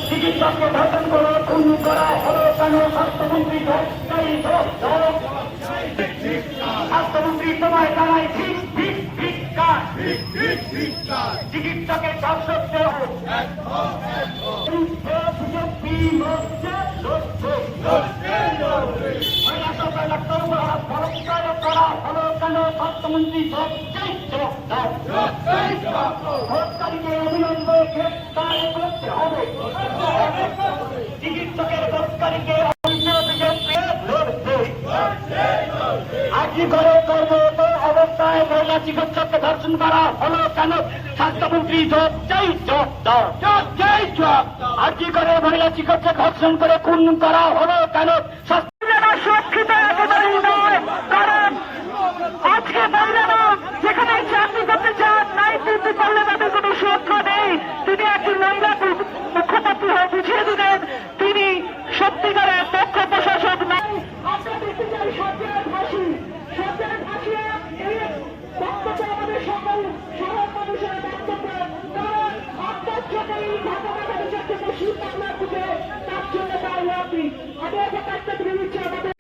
চিকিৎসককে ধর্ষণ করে খুন করা হলো কেন? স্বাস্থ্যমন্ত্রী স্বাস্থ্যমন্ত্রী তোমায় জানাই ঠিক ঠিক ঠিক কাজ। চিকিৎসকের ধর্ষকদের স্বাস্থ্যমন্ত্রী হত্যাকারীকে অবিলম্বে গ্রেফতার করতে হবে। চিকিৎসকের হত্যাকারীকে আজই করে কর্মরত অবস্থায় মহিলা চিকিৎসককে ধর্ষণ করা হলো কেন? স্বাস্থ্যমন্ত্রী জবাব চাই, জবাব চাই, জবাব। আজই করে মহিলা চিকিৎসক ধর্ষণ করে খুন করা হলো কেন? সুরক্ষিত একেবারেই নয়, কারণ আজকে মহিলারা যেখানে চাকরি করতে চান নাই কিন্তু করলে তাদের কোনো সুরক্ষা নেই। তিনি একজন মহিলা মুখ্যমন্ত্রী হয়ে বুঝিয়ে দিলেন তিনি সত্যিকারের দক্ষ প্রশাসক নাই। আমরা দেখতে চাই সরকারের ফাঁসি, সরকারের ফাঁসি এই বক্তব্য আমাদের সকল সাধারণ মানুষের বক্তব্য। কারণ আত্মহত্যাকে এই ঘটনা ঘটেছে বেশি বাংলা থেকে তার জন্য দায়ী আপনি। আমি একটা কাজটা তুলে দিচ্ছি আমাদের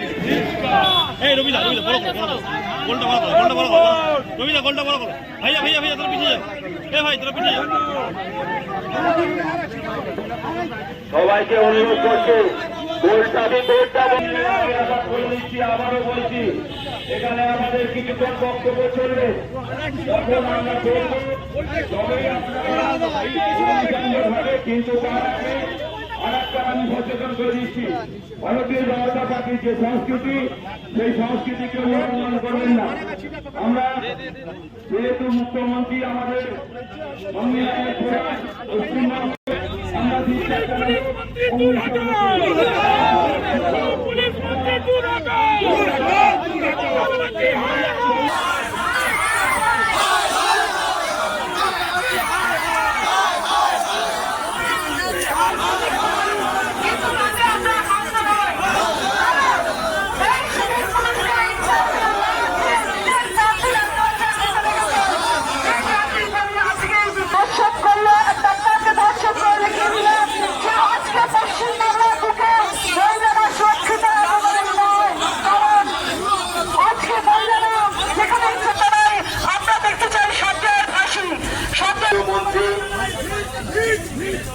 সবাইকে অনুরোধ করছি, আবারও বলছি এখানে আমাদের কিছুক্ষণ বক্তব্য চলবে, যখন আমরা বলবো তবেই আপনারা কিন্তু তার আগে আরেকটা আমি সচেতন করে দিচ্ছি, ভারতীয় জনতা পার্টির যে সংস্কৃতি সেই সংস্কৃতিকে অনুসরণ করবেন না। আমরা যেহেতু মুখ্যমন্ত্রী আমাদের সংবিধানের পশ্চিমবঙ্গে আমরা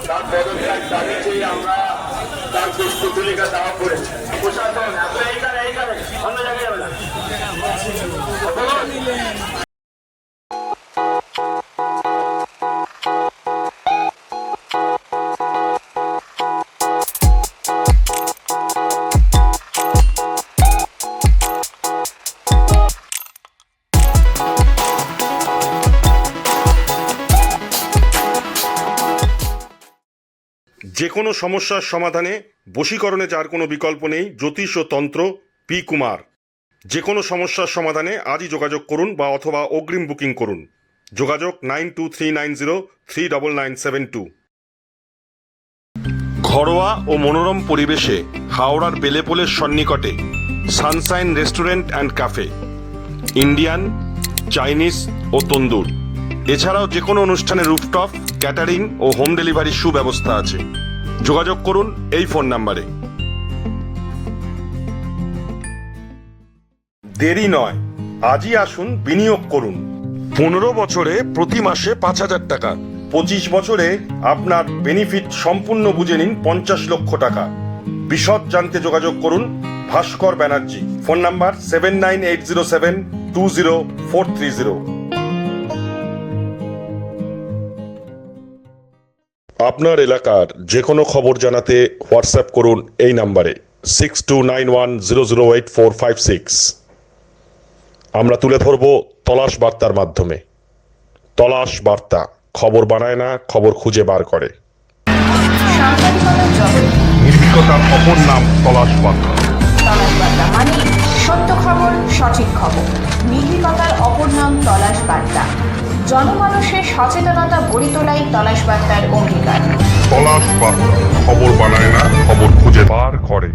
তার পদত্যাগ দাবিতে আমরা তার পুষ্পতলিকা দাওয়া করেছি। প্রশাসন এইখানে অন্য জায়গায় যাবে না। যে কোনো সমস্যার সমাধানে বশীকরণে যার কোনো বিকল্প নেই, জ্যোতিষ ও তন্ত্র পি কুমার। যে কোনো সমস্যার সমাধানে আজই যোগাযোগ করুন বা অথবা অগ্রিম বুকিং করুন। যোগাযোগ 9239039972। ঘরোয়া ও মনোরম পরিবেশে হাওড়ার বেলেপোলের সন্নিকটে sunshine restaurant and cafe, Indian, Chinese ও তন্দুর। এছাড়াও যে কোনো অনুষ্ঠানে রুফটপ, ক্যাটারিং ও হোম ডেলিভারির সুব্যবস্থা আছে। যোগাযোগ করুন এই ফোন নাম্বারে। দেরি নয়, আজই আসুন, বিনিয়োগ করুন। 15 বছরে প্রতি মাসে 5,000 টাকা, 25 বছরে আপনার বেনিফিট সম্পূর্ণ বুঝে নিন 50 লক্ষ টাকা। বিশদ জানতে যোগাযোগ করুন ভাস্কর ব্যানার্জি। Phone number 7980720430। আপনার এলাকার যে কোনো খবর জানাতে হোয়াটসঅ্যাপ করুন এই নাম্বারে 6291008456। আমরা তুলে ধরব তলাশ বার্তার মাধ্যমে। তলাশ বার্তা, খবর বানায় না, খবর খুঁজে বার করে। সাংবাদিকতার জগৎ, নির্ভীকতার অপর নাম তলাশ বার্তা। তলাশ বার্তা মানে সত্য খবর, সঠিক খবর। নির্ভীকতার অপর নাম তলাশ বার্তা। জনমানুষের সচেতনতা গড়ে তোলাই তলাশ বার্তার অঙ্গীকার। তলাশ বার্তা, খবর বানায় না, খবর খুঁজে বার করে।